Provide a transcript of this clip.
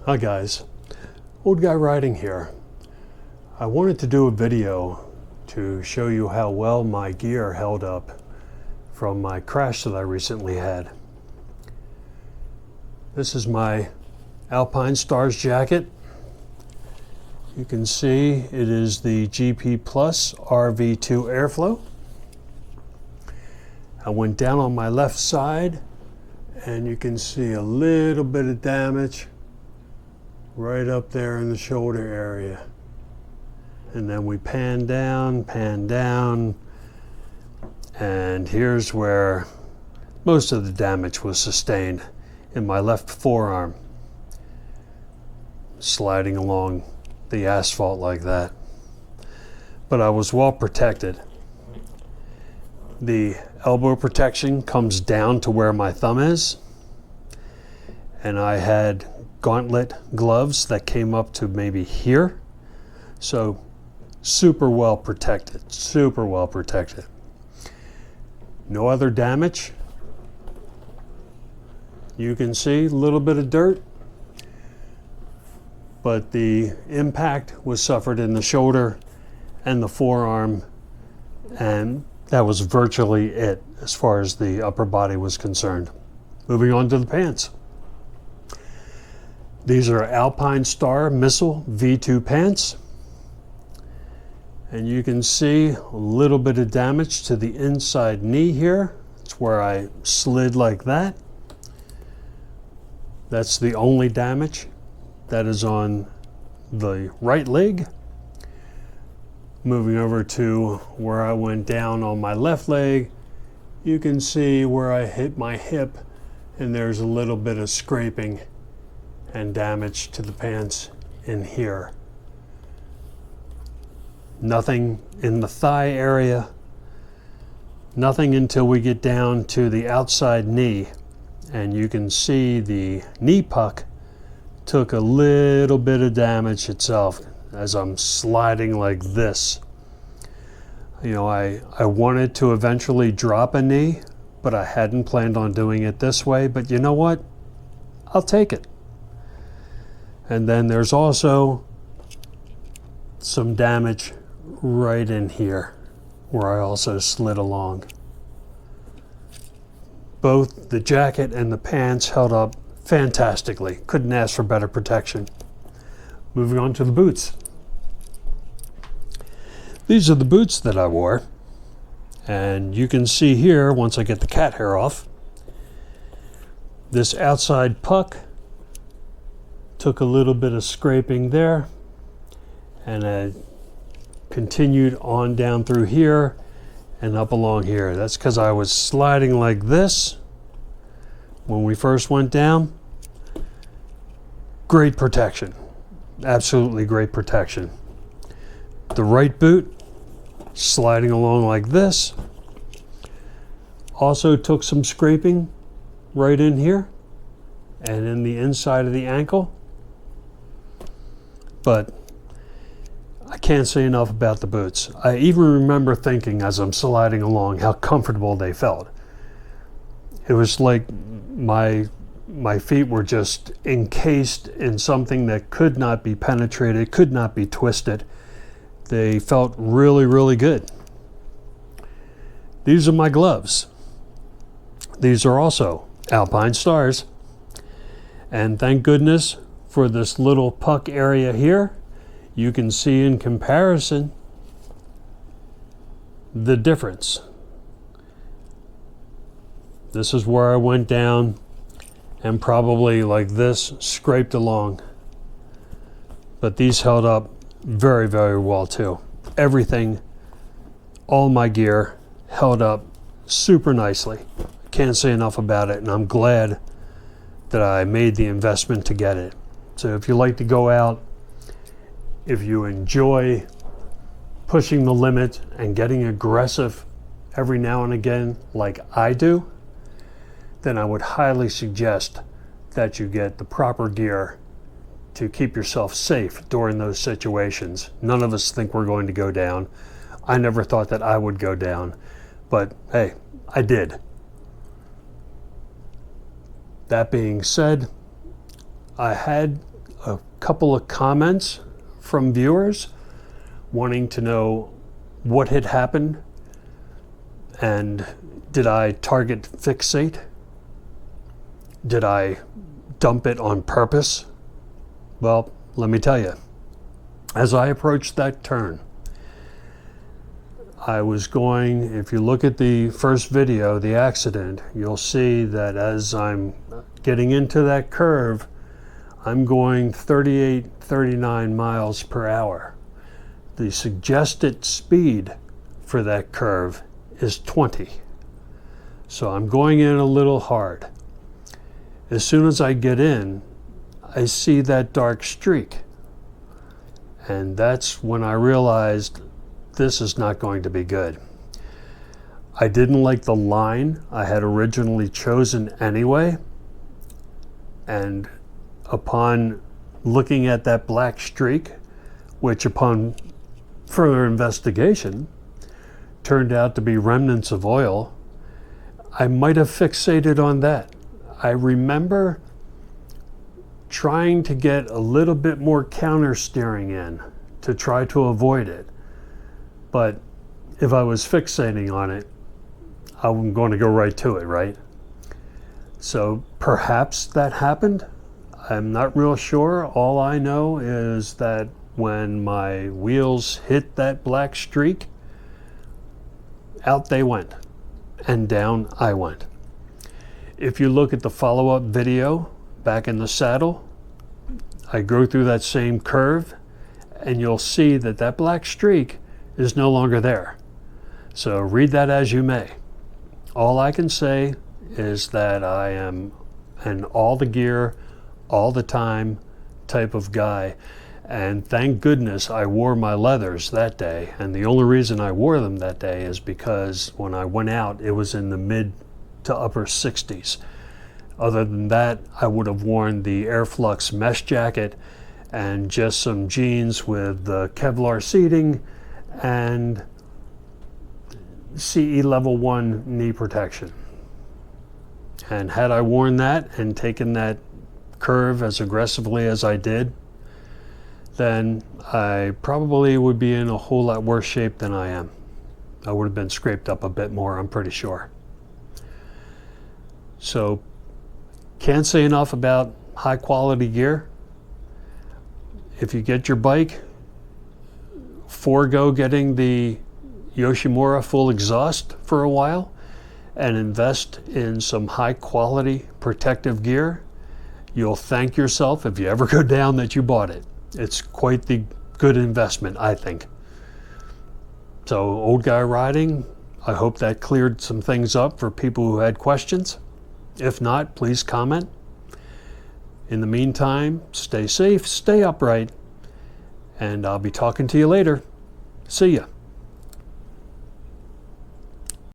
Hi guys, Old Guy Riding here. I wanted to do a video to show you how well my gear held up from my crash that I recently had. This is my Alpine Stars jacket. You can see it is the GP Plus RV2 Airflow. I went down on my left side and you can see a little bit of damage right up there in the shoulder area. And then we pan down, and here's where most of the damage was sustained, in my left forearm, sliding along the asphalt like that. But I was well protected. The elbow protection comes down to where my thumb is, and I had gauntlet gloves that came up to maybe here. So super well protected. No other damage. You can see a little bit of dirt, but the impact was suffered in the shoulder and the forearm, and that was virtually it as far as the upper body was concerned. Moving on to the pants. These are Alpine Star Missile V2 pants. And you can see a little bit of damage to the inside knee here. It's where I slid like that. That's the only damage that is on the right leg. Moving over to where I went down on my left leg, you can see where I hit my hip, and there's a little bit of scraping and damage to the pants in here. Nothing in the thigh area, nothing until we get down to the outside knee, and you can see the knee puck took a little bit of damage itself as I'm sliding like this. You know, I wanted to eventually drop a knee, but I hadn't planned on doing it this way. But you know what? I'll take it. And then there's also some damage right in here where I also slid along. Both the jacket and the pants held up fantastically. Couldn't ask for better protection. Moving on to the boots. These are the boots that I wore, and you can see here, once I get the cat hair off, this outside puck took a little bit of scraping there, and I continued on down through here and up along here. That's because I was sliding like this when we first went down. Great protection, absolutely great protection. The right boot, sliding along like this, also took some scraping right in here and in the inside of the ankle. But I can't say enough about the boots. I even remember thinking as I'm sliding along how comfortable they felt. It was like my feet were just encased in something that could not be penetrated, could not be twisted. They felt really, really good. These are my gloves. These are also Alpine Stars. And thank goodness for this little puck area here. You can see in comparison the difference. This is where I went down and probably like this scraped along. But these held up very, very well too. Everything, all my gear held up super nicely. Can't say enough about it, and I'm glad that I made the investment to get it. So if you like to go out, if you enjoy pushing the limit and getting aggressive every now and again like I do, then I would highly suggest that you get the proper gear to keep yourself safe during those situations. None of us think we're going to go down. I never thought that I would go down, but hey, I did. That being said, I had a couple of comments from viewers wanting to know what had happened and did I target fixate? Did I dump it on purpose? Well, let me tell you, as I approached that turn, I was going, if you look at the first video, the accident, you'll see that as I'm getting into that curve, I'm going 38, 39 miles per hour. The suggested speed for that curve is 20. So I'm going in a little hard. As soon as I get in, I see that dark streak. And that's when I realized this is not going to be good. I didn't like the line I had originally chosen anyway. And upon looking at that black streak, which upon further investigation turned out to be remnants of oil, I might have fixated on that. I remember trying to get a little bit more counter steering in to try to avoid it. But if I was fixating on it, I'm going to go right to it, right? So perhaps that happened. I'm not real sure. All I know is that when my wheels hit that black streak, out they went, and down I went. If you look at the follow-up video back in the saddle, I go through that same curve, and you'll see that that black streak is no longer there. So read that as you may. All I can say is that I am an all the gear, all the time type of guy. And thank goodness I wore my leathers that day. And the only reason I wore them that day is because when I went out, it was in the mid to upper 60s. Other than that, I would have worn the Airflux mesh jacket and just some jeans with the Kevlar seating and CE level 1 knee protection. And had I worn that and taken that curve as aggressively as I did, then I probably would be in a whole lot worse shape than I am. I would have been scraped up a bit more, I'm pretty sure. So, can't say enough about high quality gear. If you get your bike, forego getting the Yoshimura full exhaust for a while and invest in some high quality protective gear. You'll thank yourself if you ever go down that you bought it. It's quite the good investment, I think. So, Old Guy Riding, I hope that cleared some things up for people who had questions. If not, please comment. In the meantime, stay safe, stay upright, and I'll be talking to you later. See ya.